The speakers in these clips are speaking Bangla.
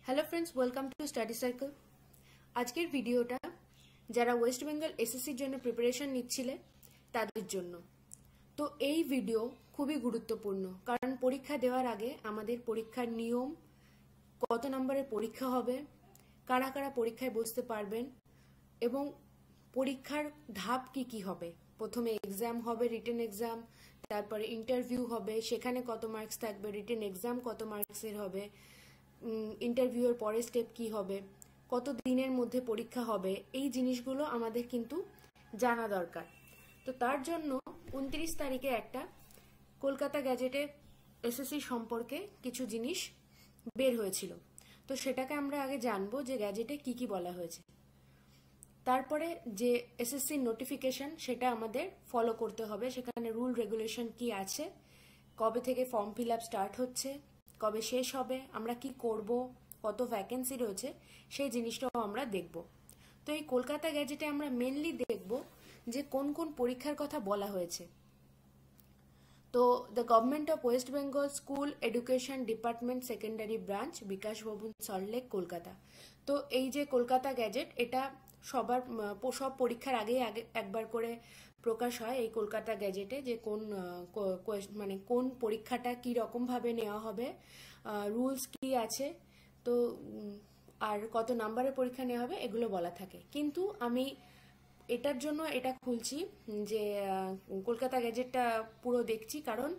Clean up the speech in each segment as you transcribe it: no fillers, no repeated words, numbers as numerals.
Hello friends, welcome to study circle. আজকের ভিডিওটা যারা ওয়েস্ট বেঙ্গল এসএসসির জন্য প্রিপারেশন নিচ্ছিলে তাদের জন্য। তো এই ভিডিও খুবই গুরুত্বপূর্ণ, কারণ পরীক্ষা দেওয়ার আগে আমাদের পরীক্ষার নিয়ম, কত নম্বরের পরীক্ষা হবে, কারা কারা পরীক্ষায় বসতে পারবেন এবং পরীক্ষার ধাপ কি কি হবে। প্রথমে এক্সাম হবে, রিটেন এক্সাম, তারপরে ইন্টারভিউ হবে, সেখানে কত মার্কস থাকবে, রিটেন এক্সাম কত মার্কসের হবে, ইন্টারভিউয়ের পরের স্টেপ কি হবে, কত দিনের মধ্যে পরীক্ষা হবে, এই জিনিসগুলো আমাদের কিন্তু জানা দরকার। তো তার জন্য 29 তারিখে একটা কলকাতা গ্যাজেটে এসএসসি সম্পর্কে কিছু জিনিস বের হয়েছিল। তো সেটাকে আমরা আগে জানবো যে গ্যাজেটে কি কি বলা হয়েছে। তারপরে যে এসএসসি নোটিফিকেশন সেটা আমাদের ফলো করতে হবে, সেখানে রুল রেগুলেশন কি আছে, কবে থেকে ফর্ম ফিল আপ স্টার্ট হচ্ছে, কবে শেষ হবে, আমরা কি করব, কত ভ্যাকেন্সি রয়েছে, সেই জিনিসটাও আমরা দেখব। তো এই কলকাতা গ্যাজেটে আমরা মেনলি দেখব যে কোন কোন পরীক্ষার কথা বলা হয়েছে। তো the government of West Bengal school education department secondary branch, Bikash Bhavan, Salt Lake, Kolkata. তো এই যে কলকাতা গ্যাজেট, এটা সব পরীক্ষার আগে একবার করে প্রকাশ হয় এই কলকাতা গ্যাজেটে, যে কোন পরীক্ষাটা কি রকম ভাবে নেওয়া হবে, রুলস কি আছে, তো আর কত নাম্বারের পরীক্ষা নেওয়া হবে, এগুলো বলা থাকে। কিন্তু আমি এটার জন্য এটা খুলছি যে কলকাতা গ্যাজেটটা পুরো দেখছি, কারণ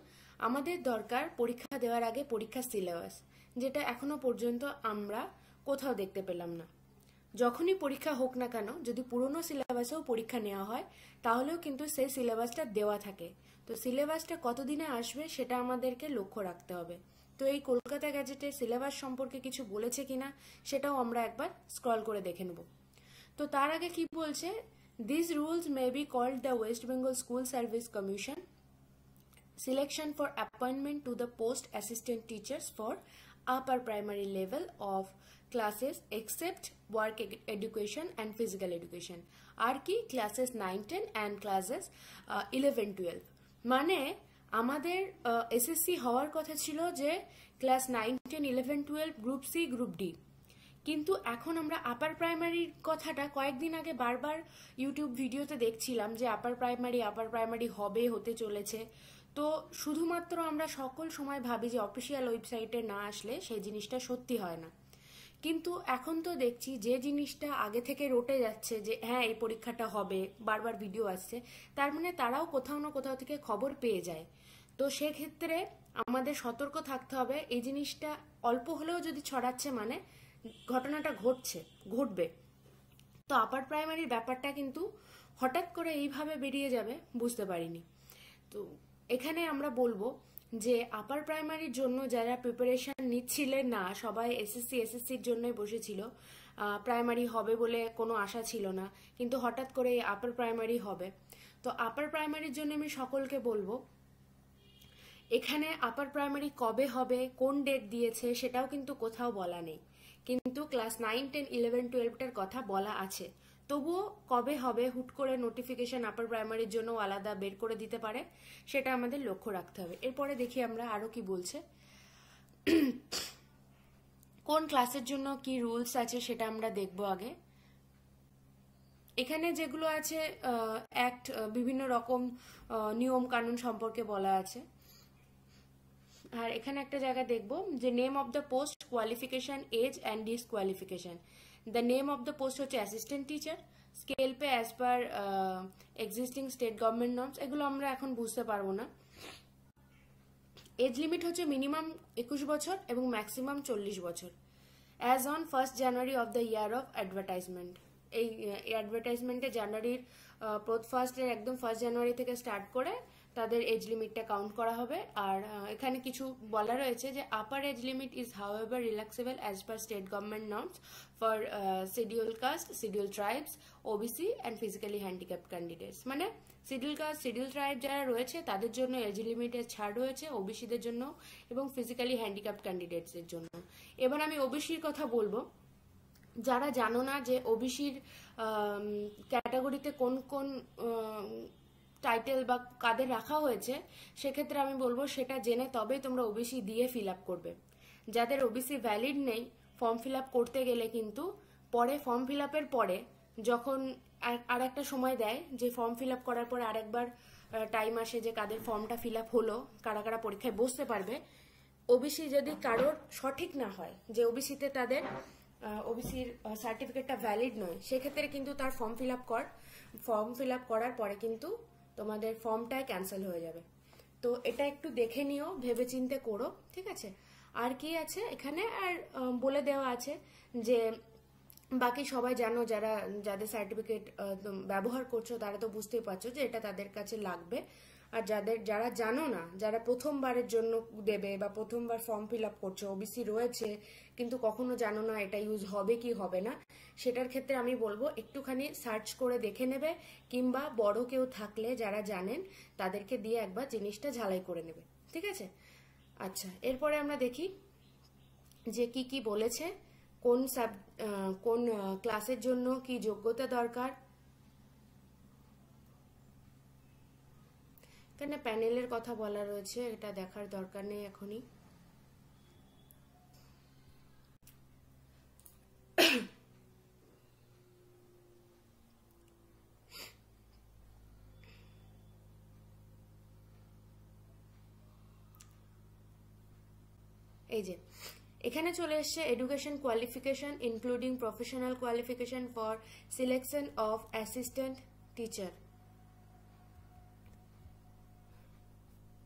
আমাদের দরকার পরীক্ষা দেওয়ার আগে পরীক্ষার সিলেবাস, যেটা এখনো পর্যন্ত আমরা কোথাও দেখতে পেলাম না। যখনই পরীক্ষা হোক না কেন, যদি পুরনো সিলেবাসেও পরীক্ষা নেওয়া হয় তাহলেও কিন্তু সেই সিলেবাসটা দেওয়া থাকে। তো সিলেবাসটা কতদিনে আসবে সেটা আমাদেরকে লক্ষ্য রাখতে হবে। তো এই কলকাতা গ্যাজেটের সিলেবাস সম্পর্কে কিছু বলেছে কিনা সেটাও আমরা একবার স্ক্রল করে দেখে নেব। তো তার আগে কি বলছে, these rules may be called the West Bengal School Service Commission selection for appointment to the post assistant teachers for upper primary level of classes except work education and physical education, আর কি ক্লাসেস 9-10 and classes 11-12। মানে আমাদের এসএসসি হওয়ার কথা ছিল যে class 9-10, 11-12, group C, group D. কিন্তু এখন আমরা আপার প্রাইমারির কথাটা কয়েকদিন আগে বারবার ইউটিউব ভিডিওতে দেখছিলাম যে আপার প্রাইমারি হবে, হতে চলেছে। তো শুধুমাত্র আমরা সকল সময় ভাবি যে অফিসিয়াল ওয়েবসাইটে না আসলে সেই জিনিসটা সত্যি হয় না। কিন্তু এখন তো দেখছি যে জিনিসটা আগে থেকে রটে যাচ্ছে যে হ্যাঁ এই পরীক্ষাটা হবে, বারবার ভিডিও আসছে, তার মানে তারাও কোথাও না কোথাও থেকে খবর পেয়ে যায়। তো সেক্ষেত্রে আমাদের সতর্ক থাকতে হবে। এই জিনিসটা অল্প হলেও যদি ছড়াচ্ছে মানে ঘটনাটা ঘটবে। তো আপার প্রাইমারির ব্যাপারটা কিন্তু হঠাৎ করে এইভাবে বেরিয়ে যাবে বুঝতে পারিনি। তো এখানে আমরা বলবো যে আপার প্রাইমারির জন্য যারা প্রিপারেশন নিচ্ছিলেন না, সবাই এসএসসির জন্যই বসেছিল, প্রাইমারি হবে বলে কোনো আশা ছিল না, কিন্তু হঠাৎ করে আপার প্রাইমারি হবে। তো আপার প্রাইমারির জন্য আমি সকলকে বলবো, এখানে আপার প্রাইমারি কবে হবে, কোন ডেট দিয়েছে সেটাও কিন্তু কোথাও বলা নেই, কিন্তু ক্লাস 9-10, 11-12টার কথা বলা আছে। তবুও কবে হবে, হুট করে নোটিফিকেশন আপার প্রাইমারির জন্য আলাদা বের করে দিতে পারে, সেটা আমাদের লক্ষ্য রাখতে হবে। এরপরে দেখি আমরা আরো কি বলছে, কোন ক্লাসের জন্য কি রুলস আছে সেটা আমরা দেখব আগে। এখানে যেগুলো আছে অ্যাক্ট, বিভিন্ন রকম নিয়ম কানুন সম্পর্কে বলা আছে। আর এখানে একটা জায়গা দেখব যে name of the post, qualification, age and disqualification. The name of the post হচ্ছে assistant teacher, scale pay as per existing state government norms, এগুলো আমরা এখন বুঝতে পারবো না। এজ লিমিট হচ্ছে মিনিমাম 21 বছর এবং ম্যাক্সিমাম 40 বছর, as on 1 January of the year of advertisement. এই অ্যাডভার্টাইজমেন্টে জানুয়ারির একদম 1 জানুয়ারি থেকে স্টার্ট করে তাদের এজ লিমিটটা কাউন্ট করা হবে। আর এখানে কিছু বলা রয়েছে যে upper age limit is however relaxable as per state government norms for schedule caste, schedule tribes, OBC and physically handicapped candidates. মানে শিডিউল কাস্ট, শিডিউল ট্রাইব যারা রয়েছে তাদের জন্য এজ লিমিটের ছাড় রয়েছে, ওবিসিদের জন্য এবং ফিজিক্যালি হ্যান্ডিক্যাপ্ট ক্যান্ডিডেটসের জন্য। এবার আমি ওবিসির কথা বলবো। যারা জানো না যে ওবিসির ক্যাটাগরিতে কোন কোন টাইটেল বা কাদের রাখা হয়েছে, সেক্ষেত্রে আমি বলবো সেটা জেনে তবেই তোমরা ওবিসি দিয়ে ফিল আপ করবে। যাদের ওবিসি ভ্যালিড নেই ফর্ম ফিল আপ করতে গেলে কিন্তু পরে ফর্ম ফিল আপের পরে যখন আর একটা সময় দেয় যে ফর্ম ফিল আপ করার পরে আরেকবার টাইম আসে যে কাদের ফর্মটা ফিল আপ হলো, কারা কারা পরীক্ষায় বসতে পারবে, ওবিসি যদি কারোর সঠিক না হয় যে ওবিসিতে তাদের ওবিসির সার্টিফিকেটটা ভ্যালিড নয়, সেক্ষেত্রে কিন্তু তার ফর্ম ফিল আপ করার পরে কিন্তু তোমাদের ফর্মটাই ক্যান্সেল হয়ে যাবে। তো এটা একটু দেখে নিও, ভেবেচিন্তে করো, ঠিক আছে। আর কি আছে এখানে, আর বলে দেওয়া আছে যে বাকি সবাই জানো, যাদের সার্টিফিকেট ব্যবহার করছো তারা তো বুঝতেই পারছো যে এটা তাদের কাছে লাগবে। আর যারা জানো না, যারা প্রথমবারের জন্য দেবে বা প্রথমবার ফর্ম ফিল আপ করছো, ওবিসি রয়েছে কিন্তু কখনো জানো না এটা ইউজ হবে কি হবে না, সেটার ক্ষেত্রে আমি বলবো একটুখানি সার্চ করে দেখে নেবে, কিংবা বড় কেউ থাকলে যারা জানেন তাদেরকে দিয়ে একবার জিনিসটা ঝালাই করে নেবে, ঠিক আছে। আচ্ছা, এরপরে আমরা দেখি যে কি কি বলেছে, কোন ক্লাসের জন্য কি যোগ্যতা দরকার। এখানে প্যানেলের কথা বলা রয়েছে, এটা দেখার দরকার নেই এখনই। এই যে এখানে চলে এসছে education qualification including professional qualification for selection of assistant teacher.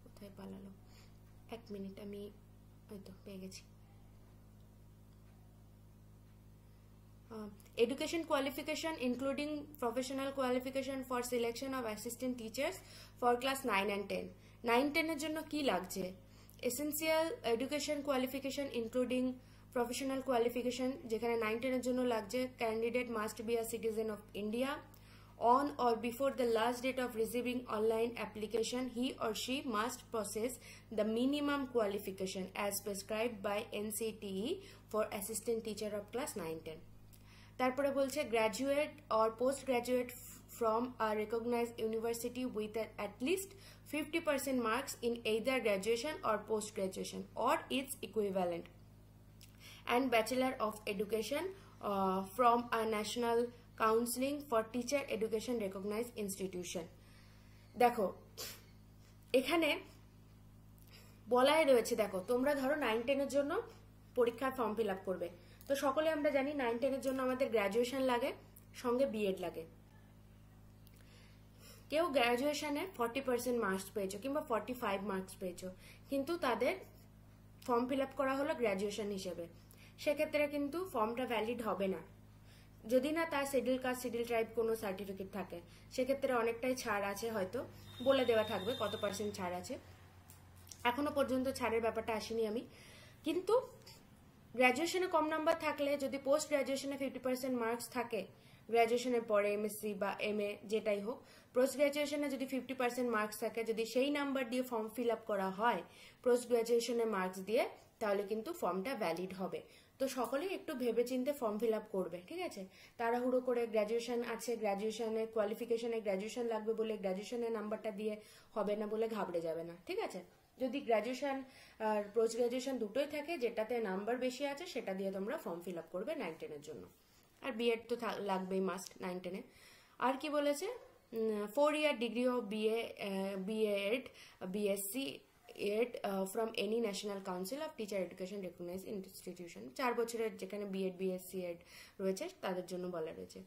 কোথায় পালালো, এক মিনিট, আমি হয়তো পেয়ে গেছি। Education qualification including professional qualification for selection of assistant teachers for class 9 and 10. 9-10 এর জন্য কি লাগছে? Essential education qualification including professional qualification যেখানে 9-10 এর জন্য লাগছে candidate must be a citizen of India. On or before the last date of receiving online application, he or she must possess the minimum qualification as prescribed by NCTE for assistant teacher of class 9-10. তারপরে বলছে graduate or post graduate from a recognized university with at least 50% marks in either graduation or post graduation or its equivalent, and Bachelor of Education from a national counseling for teacher education recognized institution. দেখো এখানে বলাই রয়েছে, দেখো তোমরা ধরো 9-10 এর জন্য পরীক্ষার ফর্ম ফিল আপ করবে, তো সকলে আমরা জানি 9-10 এর জন্য আমাদের গ্র্যাজুয়েশন লাগে, সঙ্গে বিএড লাগে। কেউ গ্র্যাজুয়েশনে 40% মার্কস পেয়েছো কিংবা 45 মার্কস পেয়েছো, কিন্তু তাদের ফর্ম ফিল আপ করা হলো গ্র্যাজুয়েশন হিসেবে, সেক্ষেত্রে কিন্তু ফর্মটা ভ্যালিড হবে না, যদি না তার শিডিউল কাস্ট শিডিউল ট্রাইব কোনো সার্টিফিকেট থাকে। সেক্ষেত্রে অনেকটাই ছাড় আছে, হয়তো বলে দেওয়া থাকবে কত % ছাড় আছে, এখনো পর্যন্ত ছাড়ের ব্যাপারটা আসেনি আমি। কিন্তু গ্র্যাজুয়েশনে কম নাম্বার থাকলে, যদি পোস্ট গ্র্যাজুয়েশনে 50% মার্কস থাকে, গ্র্যাজুয়েশনের পরে এমএসসি বা এমএ যেটাই হোক, পোস্ট গ্র্যাজুয়েশনে যদি 50% মার্কস থাকে, যদি সেই নাম্বার দিয়ে ফর্ম ফিল আপ করা হয় পোস্ট গ্র্যাজুয়েশনের মার্কস দিয়ে, তাহলে কিন্তু ফর্মটা ভ্যালিড হবে। তো সকলেই একটু ভেবেচিন্তে ফর্ম ফিল আপ করবে, ঠিক আছে। তাড়াহুড়ো করে গ্র্যাজুয়েশন আছে, গ্র্যাজুয়েশনের কোয়ালিফিকেশনে গ্র্যাজুয়েশন লাগবে বলে গ্র্যাজুয়েশনের নাম্বারটা দিয়ে হবে না বলে ঘাবড়ে যাবে না, ঠিক আছে। যদি গ্র্যাজুয়েশন আর পোস্ট গ্র্যাজুয়েশন দুটোই থাকে, যেটাতে নাম্বার বেশি আছে সেটা দিয়ে তোমরা ফর্ম ফিল আপ করবে 9-10 এর জন্য। আর বিএড তো লাগবেই মাস্ট 9-10 এ। আর কি বলেছে, 4 year degree of BA-ED, BSc ED from any national council of teacher education recognized institution। 4 বছরের যেখানে বিএড BSc ED রয়েছে তাদের জন্য বলা রয়েছে।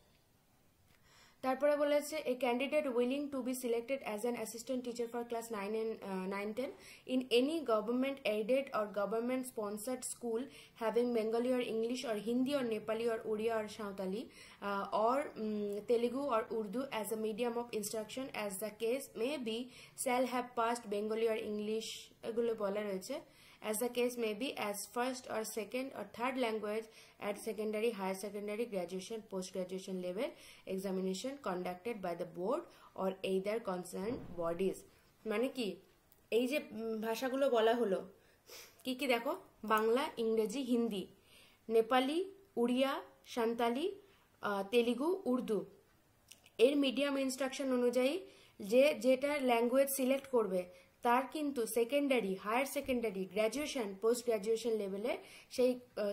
তারপরে বলেছে a candidate willing to be selected as an assistant teacher for class 9 and 9-10 in any government aided or government sponsored school having Bengali or English or Hindi or Nepali or Oriya or Sautali or Telugu or Urdu as a medium of instruction as the case may be, shall have passed Bengali or English এগুলো বলা রয়েছে, as the case may be, as first or second or third language at secondary, higher secondary, graduation, post-graduation level examination conducted by the board or either concerned bodies। মানে কি, এই যে ভাষাগুলো বলা হলো কি কি দেখো, বাংলা, ইংরেজি, হিন্দি, নেপালি, উড়িয়া, সাঁওতালি, তেলুগু, উর্দু, এর মিডিয়াম ইনস্ট্রাকশন অনুযায়ী যেটা ল্যাঙ্গুয়েজ সিলেক্ট করবে তার কিন্তু secondary, higher secondary, graduation, post graduation লেভেলে সেই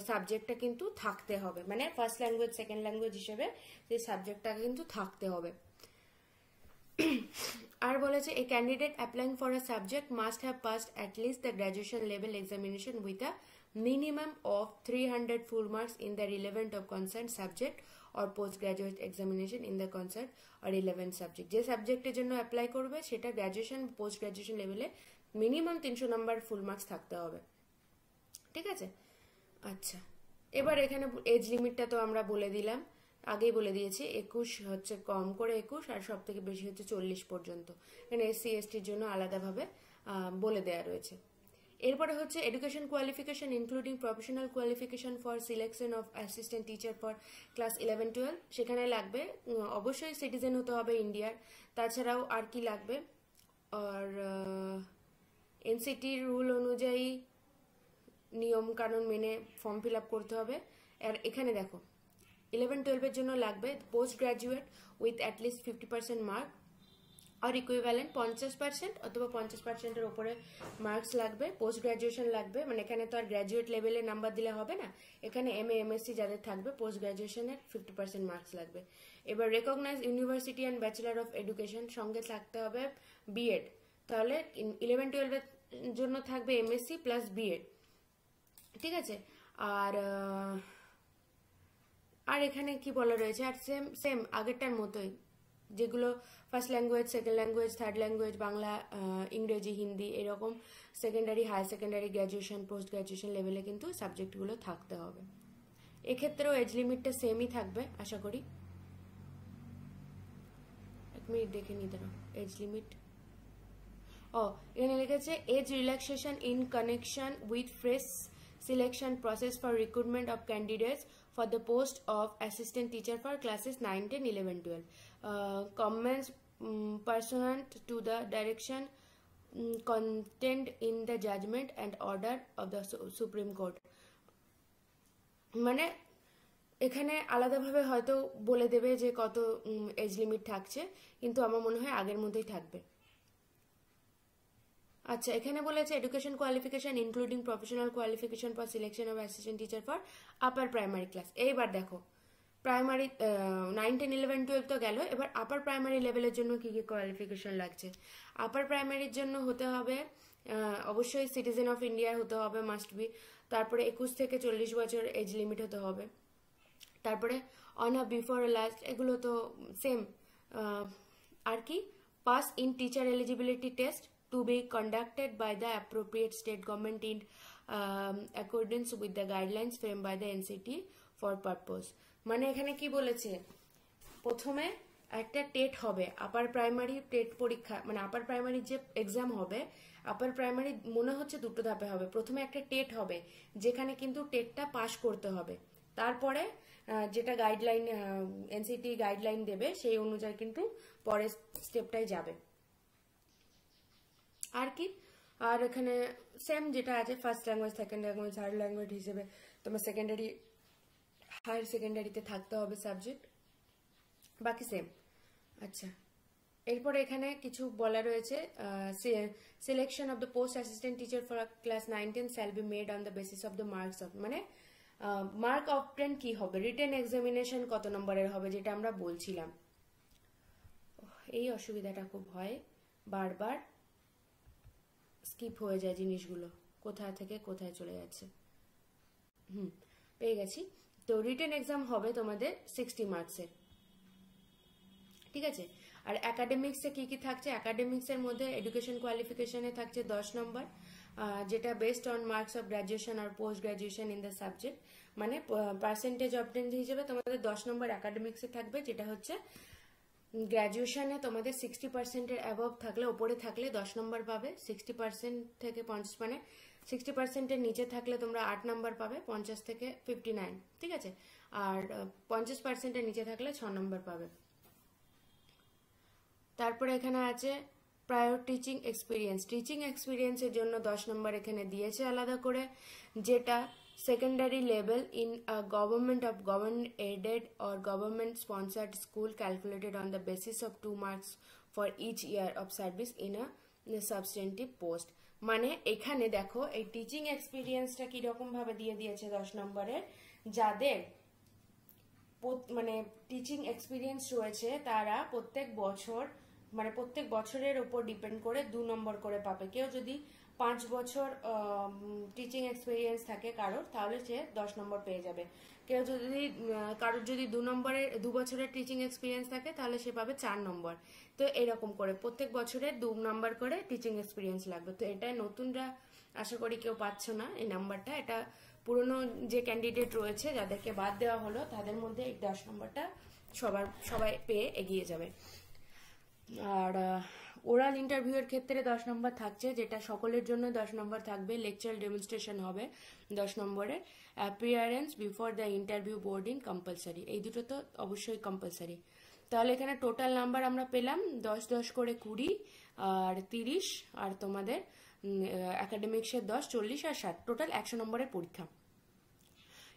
সাবজেক্টটা কিন্তু থাকতে হবে, মানে ফার্স্ট ল্যাঙ্গুয়েজ সেকেন্ড ল্যাঙ্গুয়েজ হিসেবে সেই সাবজেক্টটা কিন্তু থাকতে হবে। আর বলেছে এ candidate applying for a subject must have passed at least the graduation level examination with a minimum of 300 full marks in the relevant of concerned subject or postgraduate examination in the concerned or relevant subject। যে সাবজেক্টের জন্য অ্যাপ্লাই করবে সেটা গ্র্যাজুয়েশন পোস্ট গ্র্যাজুয়েশন লেভেলে মিনিমাম 300 নাম্বার ফুল মার্কস থাকতে হবে, ঠিক আছে। আচ্ছা, এবার এখানে এজ লিমিটটা তো আমরা বলে দিলাম, আগেই বলে দিয়েছি 21 হচ্ছে, কম করে 21, আর সব থেকে বেশি হচ্ছে 40 পর্যন্ত। এখানে এসসি এসটির জন্য আলাদাভাবে বলে দেওয়া রয়েছে। এরপরে হচ্ছে education qualification including professional qualification for selection of assistant teacher for class 11-12, সেখানে লাগবে অবশ্যই সিটিজেন হতে হবে ইন্ডিয়ার। তাছাড়াও আর কি লাগবে, আর এনসিটির রুল অনুযায়ী নিয়ম কানুন মেনে ফর্ম ফিল আপ করতে হবে। আর এখানে দেখো 11-12 জন্য লাগবে post graduate with at least 50% mark আর ইকুইভ্যালেন্ট 50% অথবা 50%-এর উপরে মার্কস লাগবে। পোস্ট গ্রাজুয়েশন লাগবে, মানে এখানে তো আর গ্র্যাজুয়েট লেভেলে নাম্বার দিলে হবে না, এখানে এমএ এমএসসি যাদের থাকবে পোস্ট গ্রাজুয়েশনের 50% মার্কস লাগবে। এবার recognise university and bachelor of education, সঙ্গে থাকতে হবে বিএড, তাহলে 11-12 জন্য থাকবে এমএসসি প্লাস বিএড, ঠিক আছে। আর এখানে কি বলা রয়েছে, আর সেম আগেরটার মতোই, যেগুলো first language second language third language Bangla ইংরেজি হিন্দি এরকম secondary higher secondary graduation post graduation লেভেলে কিন্তু সাবজেক্টগুলো থাকতে হবে। এক্ষেত্রেও এজ লিমিটটা সেমই থাকবে আশা করি। এক মিনিট দেখে নিতে দাও এজ লিমিট। এখানে লিখেছে age relaxation in connection with fresh selection process for recruitment of candidates for the post of assistant teacher for classes 9, 10, 11, 12 comments pursuant to the direction contained in the judgment and order of the Supreme Court। মানে এখানে আলাদাভাবে হয়তো বলে দেবে যে কত এজ লিমিট থাকছে, কিন্তু আমার মনে হয় আগের মতোই থাকবে। আচ্ছা, এখানে বলেছে education qualification including professional qualification for selection of assistant teacher for upper primary class. এইবার দেখো প্রাইমারি 9, 10, 11, 12 তো গেল, এবার আপার প্রাইমারি লেভেলের জন্য কি কি কোয়ালিফিকেশন লাগছে। আপার প্রাইমারির জন্য হতে হবে অবশ্যই সিটিজেন অফ ইন্ডিয়া হতে হবে, মাস্ট বি। তারপরে 21 থেকে 40 বছর এজ লিমিট হতে হবে। তারপরে অন আ বিফোর লাস্ট, এগুলো তো সেম। আর কি, pass in teacher eligibility test to be conducted by the appropriate state government in accordance with the guidelines framed by the NCT for purpose। মানে এখানে কি বলেছে, প্রথমে একটা টেট হবে, আপার প্রাইমারি টেট পরীক্ষা, মানে আপার প্রাইমারি যে এক্সাম হবে, আপার প্রাইমারি মনে হচ্ছে দুটো ধাপে হবে। প্রথমে একটা টেট হবে যেখানে কিন্তু টেটটা পাস করতে হবে, তারপরে যেটা গাইডলাইন এনসিটি গাইডলাইন দেবে সেই অনুযায়ী কিন্তু পরের স্টেপটাই যাবে। আর কি, আর এখানে সেম যেটা আছে first language second language third language হিসেবে তোমার সেকেন্ডারি হায়ার সেকেন্ডারিতে থাকতে হবে সাবজেক্ট, বাকি সেম। আচ্ছা, এরপরে এখানে কিছু বলা রয়েছে selection of the post assistant teacher for class 9, 10 shall be made on the basis of the marks of, মানে মার্ক অবটেন কি হবে, রিটেন এক্সামিনেশন কত নম্বরের হবে, যেটা আমরা বলছিলাম। এই অসুবিধাটা খুব হয়, বারবার স্কিপ হয়ে যায় জিনিসগুলো, কোথা থেকে কোথায় চলে যাচ্ছে। পেয়ে গেছি। তো রিটেন এক্সাম হবে তোমাদের 60 মার্কসের, ঠিক আছে। আর একাডেমিক্সে কি কি থাকছে, একাডেমিক্সের মধ্যে এডুকেশন কোয়ালিফিকেশনে থাকছে 10 নম্বর, যেটা based on marks of graduation আর post graduation in the subject, মানে পার্সেন্টেজ অবটেন হিসেবে তোমাদের 10 নম্বর একাডেমিক্সে থাকবে, যেটা হচ্ছে গ্র্যাজুয়েশনে তোমাদের 60%-এর অ্যাবভ থাকলে, ওপরে থাকলে 10 নম্বর পাবে, 60% থেকে 50, মানে 60%-এর নিচে থাকলে তোমরা 8 নম্বর পাবে, 50 থেকে 59, ঠিক আছে। আর 50%-এর নিচে থাকলে 6 নম্বর পাবে। তারপরে এখানে আছে প্রায়র টিচিং এক্সপিরিয়েন্স, টিচিং এক্সপিরিয়েন্সের জন্য 10 নম্বর এখানে দিয়েছে আলাদা করে, যেটা secondary level in a government aided or government sponsored school calculated on the basis of 2 marks for each year of service in a substantive post. মানে এখানে দেখো এই টিচিং এক্সপিরিয়েন্সটা কিরকম ভাবে দিয়ে দিয়েছে 10 নম্বরের, যাদের মানে টিচিং এক্সপিরিয়েন্স রয়েছে তারা প্রত্যেক বছর মানে প্রত্যেক বছরের উপর ডিপেন্ড করে 2 নম্বর করে পাবে। কেউ যদি 5 বছর টিচিং এক্সপিরিয়েন্স থাকে কারোর, তাহলে সে 10 নম্বর পেয়ে যাবে। কেউ যদি কারোর যদি 2 বছরের টিচিং এক্সপিরিয়েন্স থাকে তাহলে সে পাবে 4 নম্বর। তো এরকম করে প্রত্যেক বছরে 2 নম্বর করে টিচিং এক্সপিরিয়েন্স লাগবে। তো এটা নতুনরা আশা করি কেউ পাচ্ছ না এই নাম্বারটা। এটা পুরনো যে ক্যান্ডিডেট রয়েছে যাদেরকে বাদ দেওয়া হলো তাদের মধ্যে এই 10 নম্বরটা সবাই পেয়ে এগিয়ে যাবে। আর ওরাল ইন্টারভিউয়ের ক্ষেত্রে 10 নম্বর থাকছে, যেটা সকলের জন্য 10 নম্বর থাকবে। লেকচার ডেমনস্ট্রেশন হবে 10 নম্বরে। Appearance before the interview boarding compulsory, এই দুটো তো অবশ্যই কম্পালসারি। তাহলে এখানে টোটাল নাম্বার আমরা পেলাম 10 10 করে 20 আর 30, আর তোমাদের একাডেমিক্সের 10 40 আর 60, টোটাল 100 নম্বরের পরীক্ষা।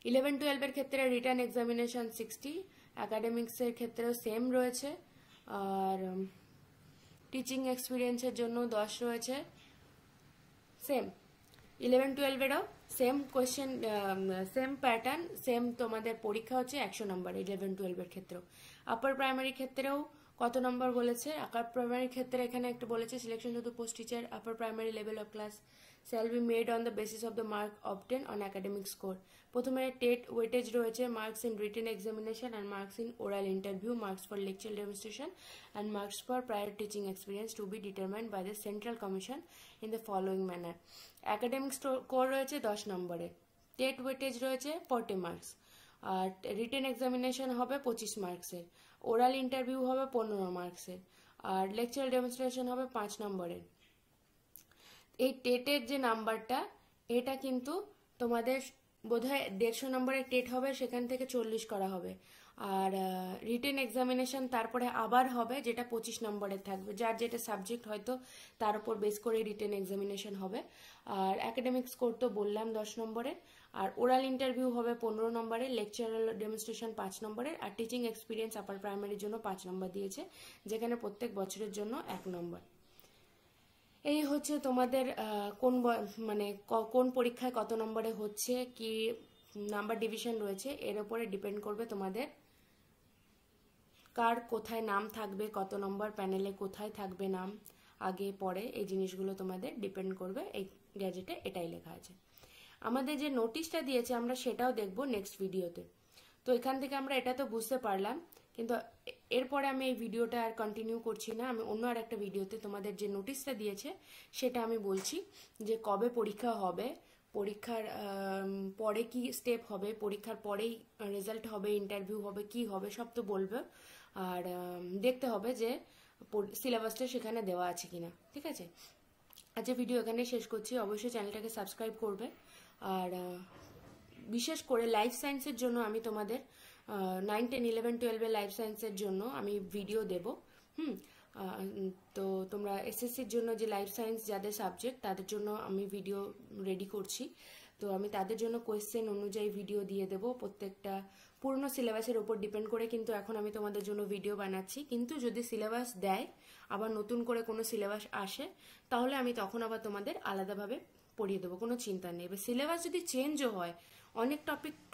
11-12 এর ক্ষেত্রে রিটার্ন এক্সামিনেশন 60, একাডেমিক্সের ক্ষেত্রেও সেম রয়েছে। আর টিচিং এক্সপিরিয়েন্সের জন্য 10 রয়েছে, same. 11-12 same question, same pattern, same তোমাদের পরীক্ষা হচ্ছে 100 নম্বর 11-12 ক্ষেত্রেও। আপার প্রাইমারি ক্ষেত্রেও কত নম্বর বলেছে? আপার প্রাইমারি ক্ষেত্রে এখানে একটা বলেছে selection to the post teacher upper primary level of class shall be made on the basis of the mark obtained on academic score. প্রথমে টেট ওয়েটেজ রয়েছে, marks in written examination and marks in oral interview, marks for lecture demonstration and marks for prior teaching experience to be determined by the central commission in the following manner. academic score রয়েছে 10 নম্বরে, টেট ওয়েটেজ রয়েছে 40 মার্কস, আর রিটেন এক্সামিনেশন হবে 25 মার্কসের, ওরাল ইন্টারভিউ হবে 15 মার্কসের, আর লেকচার ডেমনস্ট্রেশন হবে 5 নম্বরের। এই টেটের যে নাম্বারটা এটা কিন্তু তোমাদের বোধহয় 150 নম্বরের টেট হবে, সেখান থেকে 40 করা হবে। আর রিটেন এক্সামিনেশন তারপরে আবার হবে, যেটা 25 নম্বরের থাকবে, যার যেটা সাবজেক্ট হয়তো তার উপর বেস করে রিটেন এক্সামিনেশন হবে। আর একাডেমিক স্কোর তো বললাম 10 নম্বরের, আর ওরাল ইন্টারভিউ হবে 15 নম্বরের, লেকচারাল ডেমনস্ট্রেশন 5 নম্বরের, আর টিচিং এক্সপিরিয়েন্স আপার প্রাইমারির জন্য 5 নম্বর দিয়েছে, যেখানে প্রত্যেক বছরের জন্য 1 নম্বর। এই হচ্ছে তোমাদের মানে কোন পরীক্ষায় কত নম্বরে হচ্ছে, কি নাম্বার ডিভিশন রয়েছে, এর উপরে ডিপেন্ড করবে তোমাদের কার কোথায় নাম থাকবে, কত নম্বর প্যানেলে কোথায় থাকবে নাম, আগে পরে এই জিনিসগুলো তোমাদের ডিপেন্ড করবে। এই গ্যাজেটে এটাই লেখা আছে। আমাদের যে নোটিশটা দিয়েছে আমরা সেটাও দেখব নেক্সট ভিডিওতে। তো এখান থেকে আমরা এটা তো বুঝতে পারলাম, কিন্তু এরপরে আমি এই ভিডিওটা আর কন্টিনিউ করছি না, আমি অন্য আর একটা ভিডিওতে তোমাদের যে নোটিশটা দিয়েছে সেটা আমি বলছি, যে কবে পরীক্ষা হবে, পরীক্ষার পরে কি স্টেপ হবে, পরীক্ষার পরেই রেজাল্ট হবে, ইন্টারভিউ হবে, কি হবে সব তো বলবে। আর দেখতে হবে যে সিলেবাসটা সেখানে দেওয়া আছে কিনা। ঠিক আছে, আজকে ভিডিও এখানেই শেষ করছি। অবশ্যই চ্যানেলটাকে সাবস্ক্রাইব করবে। আর বিশেষ করে লাইফ সায়েন্সের জন্য আমি তোমাদের 9, 10, 11, 12 লাইফ সায়েন্সের জন্য আমি ভিডিও দেব। তো তোমরা এসএসসির জন্য যে লাইফ সায়েন্স যাদের সাবজেক্ট তাদের জন্য আমি ভিডিও রেডি করছি। তো আমি তাদের জন্য কোয়েশ্চেন অনুযায়ী ভিডিও দিয়ে দেব, প্রত্যেকটা পুরনো সিলেবাসের উপর ডিপেন্ড করে কিন্তু এখন আমি তোমাদের জন্য ভিডিও বানাচ্ছি। কিন্তু যদি সিলেবাস দেয়, আবার নতুন করে কোনো সিলেবাস আসে, তাহলে আমি তখন আবার তোমাদের আলাদাভাবে পড়িয়ে দেবো, কোনো চিন্তা নেই। এবার সিলেবাস যদি চেঞ্জও হয়, অনেক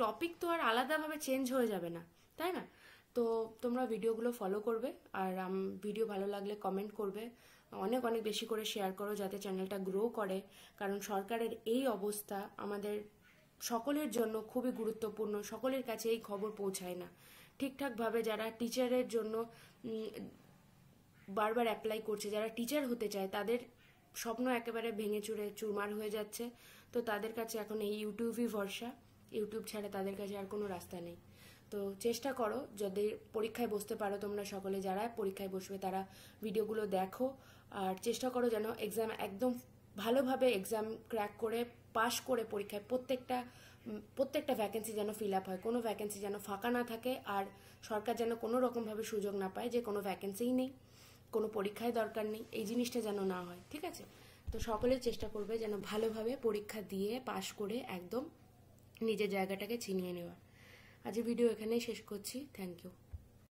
টপিক তো আর আলাদাভাবে চেঞ্জ হয়ে যাবে না, তাই না? তো তোমরা ভিডিওগুলো ফলো করবে, আর ভিডিও ভালো লাগলে কমেন্ট করবে, অনেক অনেক বেশি করে শেয়ার করো যাতে চ্যানেলটা গ্রো করে। কারণ সরকারের এই অবস্থা আমাদের সকলের জন্য খুবই গুরুত্বপূর্ণ, সকলের কাছে এই খবর পৌঁছায় না ঠিকঠাকভাবে। যারা টিচারের জন্য বারবার অ্যাপ্লাই করছে, যারা টিচার হতে চায়, তাদের স্বপ্ন একেবারে ভেঙে চুরে চুরমার হয়ে যাচ্ছে। তো তাদের কাছে এখন এই ইউটিউবই ভরসা, ইউটিউব ছাড়া তাদের কাছে আর কোনো রাস্তা নেই। তো চেষ্টা করো যদি পরীক্ষায় বসতে পারো, তোমরা সকলে যারা পরীক্ষায় বসবে তারা ভিডিওগুলো দেখো, আর চেষ্টা করো যেন এক্সাম একদম ভালোভাবে এক্সাম ক্র্যাক করে পাশ করে পরীক্ষায় প্রত্যেকটা ভ্যাকেন্সি যেন ফিল আপ হয়, কোনো ভ্যাকেন্সি যেন ফাঁকা না থাকে, আর সরকার যেন কোনো রকমভাবে সুযোগ না পায় যে কোনো ভ্যাকেন্সিই নেই, কোনো পরীক্ষায় দরকার নেই, এই জিনিসটা যেন না হয়। ঠিক আছে, তো সকলে চেষ্টা করবে যেন ভালোভাবে পরীক্ষা দিয়ে পাশ করে একদম নিজের জায়গাটাকে ছিনিয়ে নেওয়া। আজকে ভিডিও এখানেই শেষ করছি। Thank you.